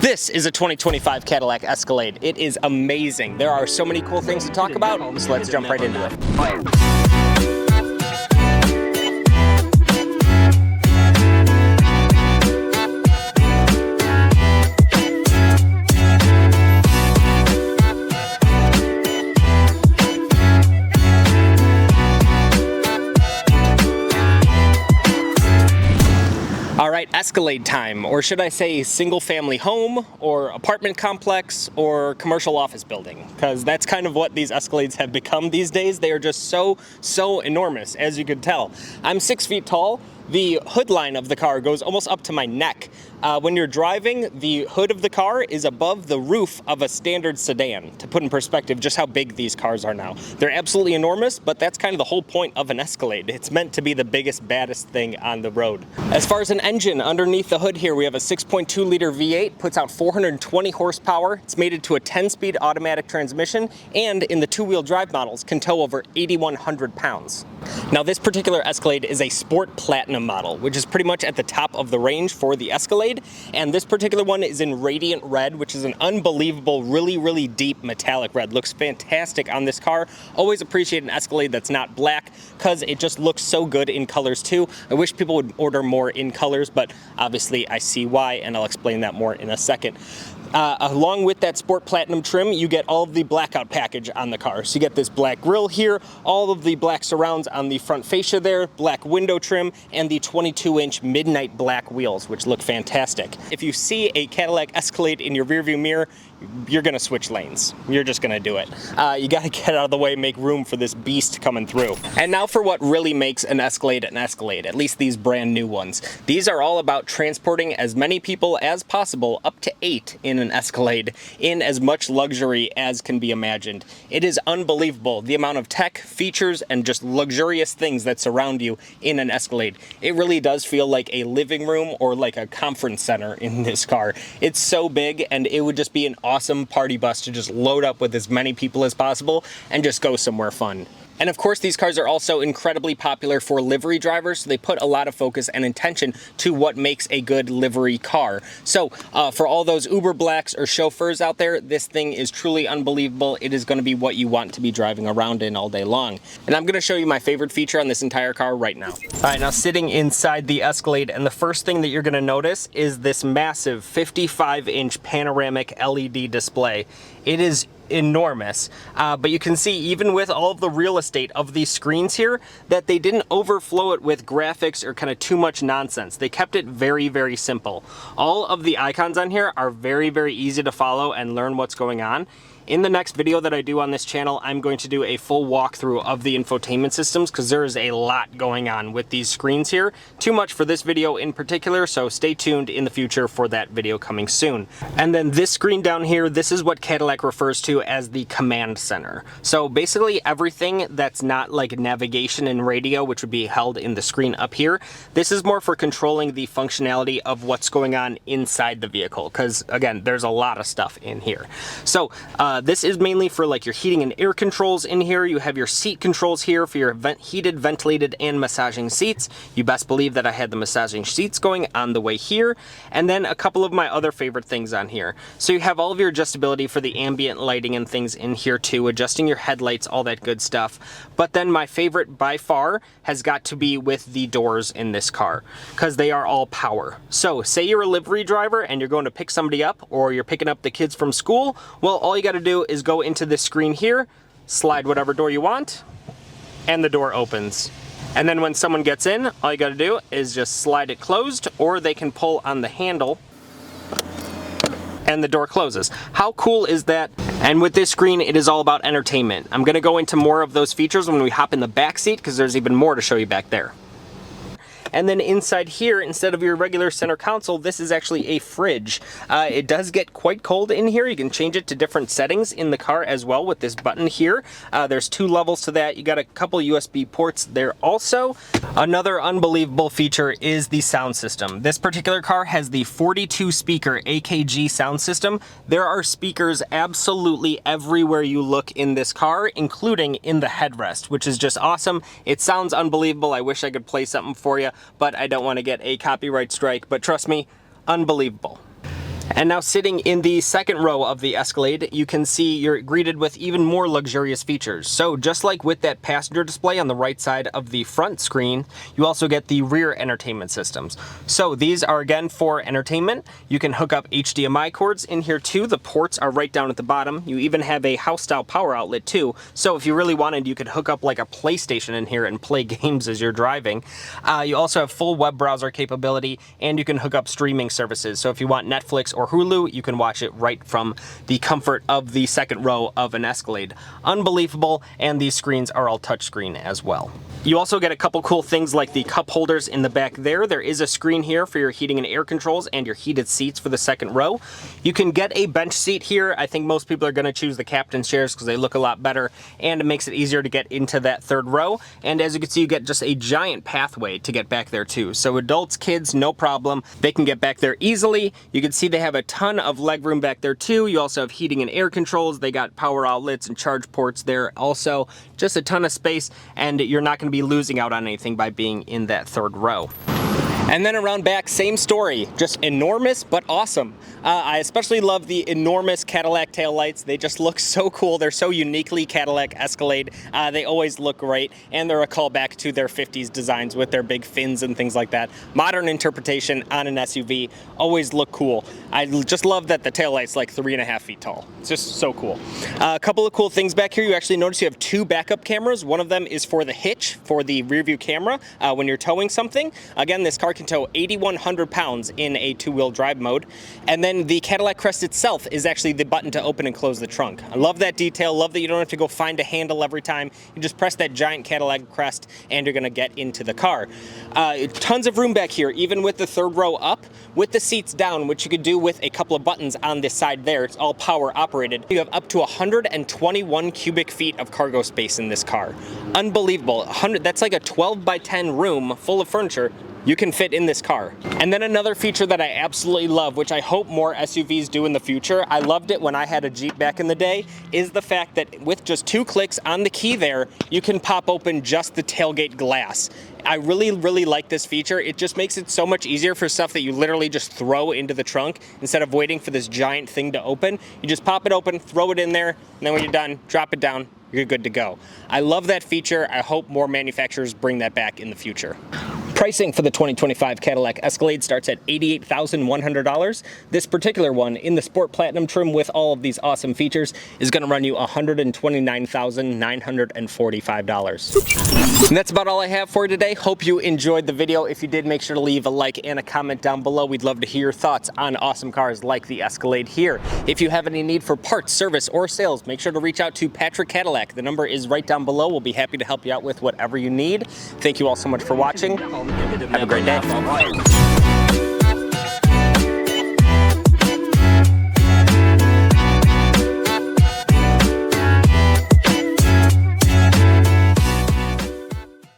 This is a 2025 Cadillac Escalade. It is amazing. There are so many cool things to talk about, so let's jump right into it. All right, Escalade time, or should I say single family home, or apartment complex, or commercial office building, because that's kind of what these Escalades have become these days. They are just so enormous, as you could tell. I'm 6 feet tall. The hood line of the car goes almost up to my neck. When you're driving, the hood of the car is above the roof of a standard sedan, to put in perspective just how big these cars are now. They're absolutely enormous, but that's kind of the whole point of an Escalade. It's meant to be the biggest, baddest thing on the road. As far as an engine, underneath the hood here, we have a 6.2 liter V8, puts out 420 horsepower. It's mated to a 10-speed automatic transmission, and in the two-wheel drive models, can tow over 8,100 pounds. Now, this particular Escalade is a Sport Platinum model, which is pretty much at the top of the range for the Escalade, and this particular one is in radiant red, which is an unbelievable, really deep metallic red. Looks fantastic on this car. Always appreciate an Escalade that's not black, because it just looks so good in colors too. I wish people would order more in colors, but obviously I see why, and I'll explain that more in a second. Along with that Sport Platinum trim, you get all of the blackout package on the car. So you get this black grille here, all of the black surrounds on the front fascia there, black window trim, and the 22-inch midnight black wheels, which look fantastic. If you see a Cadillac Escalade in your rearview mirror, you're gonna switch lanes. You're just gonna do it. You gotta get out of the way, make room for this beast coming through. And now for what really makes an Escalade, at least these brand new ones. These are all about transporting as many people as possible, up to 8 in an Escalade, in as much luxury as can be imagined. It is unbelievable the amount of tech, features, and just luxurious things that surround you in an Escalade. It really does feel like a living room or like a conference center in this car. It's so big, and it would just be an awesome party bus to just load up with as many people as possible and just go somewhere fun. And of course, these cars are also incredibly popular for livery drivers, so they put a lot of focus and intention to what makes a good livery car. So for all those Uber Blacks or chauffeurs out there, this thing is truly unbelievable. It is going to be what you want to be driving around in all day long. And I'm going to show you my favorite feature on this entire car right now. All right, now sitting inside the Escalade, and the first thing that you're going to notice is this massive 55-inch panoramic LED display. It is enormous, but you can see even with all of the real estate of these screens here that they didn't overflow it with graphics or kind of too much nonsense. They kept it very simple. All of the icons on here are very easy to follow and learn what's going on. In the next video that I do on this channel, I'm going to do a full walkthrough of the infotainment systems, because there is a lot going on with these screens here. Too much for this video in particular, so stay tuned in the future for that video coming soon. And then this screen down here, this is what Cadillac refers to as the command center. So basically everything that's not like navigation and radio, which would be held in the screen up here, this is more for controlling the functionality of what's going on inside the vehicle, because again, there's a lot of stuff in here. So this is mainly for like your heating and air controls in here. You have your seat controls here for your heated, ventilated, and massaging seats. You best believe that I had the massaging seats going on the way here. And then a couple of my other favorite things on here. So you have all of your adjustability for the ambient lighting and things in here too, adjusting your headlights, all that good stuff. But then my favorite by far has got to be with the doors in this car, because they are all power. So say you're a livery driver and you're going to pick somebody up, or you're picking up the kids from school, well, all you got to do is go into this screen here, slide whatever door you want, and the door opens. And then when someone gets in, all you got to do is just slide it closed, or they can pull on the handle and the door closes. How cool is that? And with this screen, it is all about entertainment. I'm gonna go into more of those features when we hop in the back seat, because there's even more to show you back there. And then inside here, instead of your regular center console, this is actually a fridge. It does get quite cold in here. You can change it to different settings in the car as well with this button here. There's 2 levels to that. You got a couple USB ports there also. Another unbelievable feature is the sound system. This particular car has the 42 speaker AKG sound system. There are speakers absolutely everywhere you look in this car, including in the headrest, which is just awesome. It sounds unbelievable. I wish I could play something for you, but I don't want to get a copyright strike. But trust me, unbelievable. And now sitting in the second row of the Escalade, you can see you're greeted with even more luxurious features. So just like with that passenger display on the right side of the front screen, you also get the rear entertainment systems. So these are again for entertainment. You can hook up HDMI cords in here too. The ports are right down at the bottom. You even have a house style power outlet too. So if you really wanted, you could hook up like a PlayStation in here and play games as you're driving. You also have full web browser capability, and you can hook up streaming services. So if you want Netflix or Hulu, you can watch it right from the comfort of the second row of an Escalade. Unbelievable, and these screens are all touchscreen as well. You also get a couple cool things like the cup holders in the back there. There is a screen here for your heating and air controls and your heated seats for the second row. You can get a bench seat here. I think most people are going to choose the captain's chairs because they look a lot better, and it makes it easier to get into that third row. And as you can see, you get just a giant pathway to get back there too. So adults, kids, no problem. They can get back there easily. You can see they have a ton of leg room back there too. You also have heating and air controls. They got power outlets and charge ports there also. Just a ton of space, and you're not going to be losing out on anything by being in that third row. And then around back, same story, just enormous but awesome. I especially love the enormous Cadillac taillights. They just look so cool. They're so uniquely Cadillac Escalade. They always look great, and they're a callback to their 50s designs with their big fins and things like that. Modern interpretation on an SUV, always look cool. I just love that the taillight's like 3.5 feet tall. It's just so cool. A couple of cool things back here. You actually notice you have two backup cameras. One of them is for the hitch, for the rear view camera when you're towing something. Again, this car can tow 8,100 pounds in a two-wheel drive mode. And then the Cadillac crest itself is actually the button to open and close the trunk. I love that detail. Love that you don't have to go find a handle every time. You just press that giant Cadillac crest and you're gonna get into the car. Tons of room back here, even with the third row up, with the seats down, which you could do with a couple of buttons on this side there. It's all power operated. You have up to 121 cubic feet of cargo space in this car. Unbelievable. That's like a 12 by 10 room full of furniture you can fit in this car. And then another feature that I absolutely love, which I hope more SUVs do in the future, I loved it when I had a Jeep back in the day, is the fact that with just 2 clicks on the key there, you can pop open just the tailgate glass. I really, really like this feature. It just makes it so much easier for stuff that you literally just throw into the trunk instead of waiting for this giant thing to open. You just pop it open, throw it in there, and then when you're done, drop it down, you're good to go. I love that feature. I hope more manufacturers bring that back in the future. Pricing for the 2025 Cadillac Escalade starts at $88,100. This particular one in the Sport Platinum trim with all of these awesome features is going to run you $129,945. And that's about all I have for you today. Hope you enjoyed the video. If you did, make sure to leave a like and a comment down below. We'd love to hear your thoughts on awesome cars like the Escalade here. If you have any need for parts, service, or sales, make sure to reach out to Patrick Cadillac. The number is right down below. We'll be happy to help you out with whatever you need. Thank you all so much for watching. Have a great day.